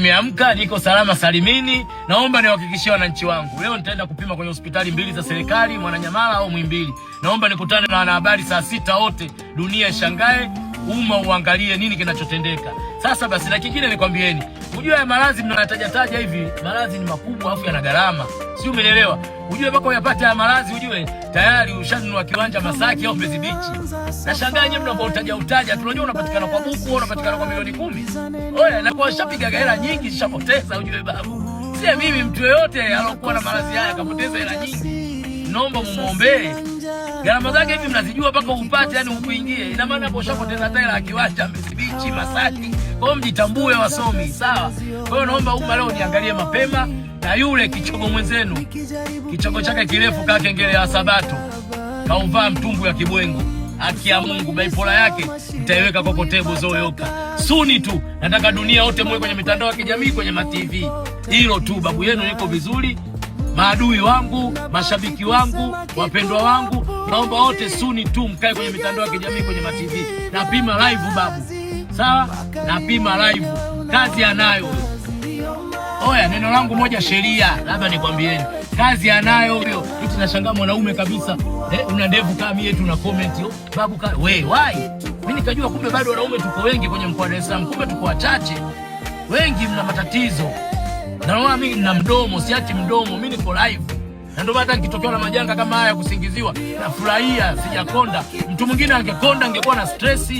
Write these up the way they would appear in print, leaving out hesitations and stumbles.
nimeamka, niko salama salimini. Naomba niwahakikishie wananchi wangu, leo nitaenda kupima kwenye hospitali mbili za serikali, Mwananyamala au Muhimbili. Naomba nikutane na wanahabari saa 6 wote, dunia ishangae, umma uangalie nini kinachotendeka. Sasa basi, na kingine nikwambieni, unajua ya maradhi mnayataja hivi, maradhi ni makubwa afu yana gharama. Si umeelewa? Unajua mpaka uyapate ya maradhi ujue tayari ushanunua kiwanja Masaki au Mbezi Beach. Nashangaa nyinyi mnapotaja tunajua unapatikana kwa buku, unapatikana kwa milioni 10. Oya, na kwa shapiga hela nyingi zishapoteza ujue babu. Si mimi, mtu yeyote alokuwa na maradhi haya kapoteza hela nyingi. Naomba mumuombee. Gharama zake hivi mnazijua mpaka upate, yani ukuingie. Ina maana hapo ushapoteza hela ya kiwanja Mbezi Beach, Masaki. Kwa hiyo mjitambue wasomi, sawa? Kwa hiyo naomba umma leo niangalie mapema. Na yule kichogo mwenzenu, kichogo chake kirefu kaka kengele ya Sabato, kauvaa mtumbu ya kibwengo, haki ya Mungu, baipola yake mtaiweka kokotebo zoyoka. Suni tu, nataka dunia wote mwe kwenye mitandao ya kijamii, kwenye ma-TV. Hilo tu, babu yenu yuko vizuri. Maadui wangu, mashabiki wangu, wapendwa wangu, naomba wote suni tu mkae kwenye mitandao ya kijamii, kwenye ma-TV. Napima live babu. Sawa? Napima live. Kazi anayo. Oya, neno langu moja sheria, labda nikwambieni. Kazi anayo huyo. Mtu nashangaa mwanaume kabisa. Una ndevu kama mimi yetu na comment babu why? Mimi nikajua kumbe bado wanaume tuko wengi kwenye mkoa wa Dar es Salaam. Kumbe tuko wachache. Wengi mna matatizo. Na naona mimi nina mdomo, siachi mdomo, mimi niko live. Na ndio hata nikitokea na majanga kama haya kusingiziwa, nafurahia, sijakonda. Mtu mwingine angekonda, angekuwa na stress,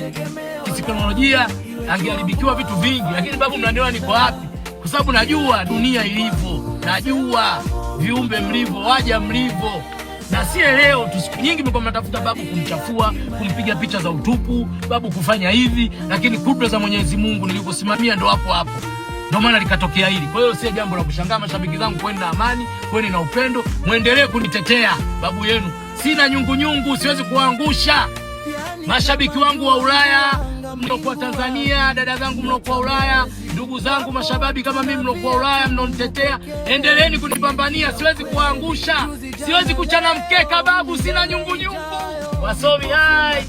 kisaikolojia, angeharibikiwa vitu vingi. Lakini babu mnaniona niko wapi? Kwa sababu najua dunia ilivyo, najua viumbe mlivyo, waja mlivyo. Na si leo tu, siku nyingi mko mnatafuta babu kumchafua, kumpiga picha za utupu, babu kufanya hivi, lakini kudra za Mwenyezi Mungu nilikosimamia ndo hapo. Ndio maana likatokea hili. Kwa hiyo si jambo la kushangaa. Mashabiki zangu, kweni na amani, kweni na upendo, muendelee kunitetea babu yenu. Sina nyungu, siwezi kuangusha. Mashabiki wangu wa Ulaya, mlokuwa Tanzania, dada zangu mlokuwa Ulaya, ndugu zangu mashababi kama mimi mlokuwa Ulaya mnonitetea, endeleeni kunipambania, siwezi kuangusha. Siwezi kuchana mkeka babu, sina nyungu. Wasomi hai.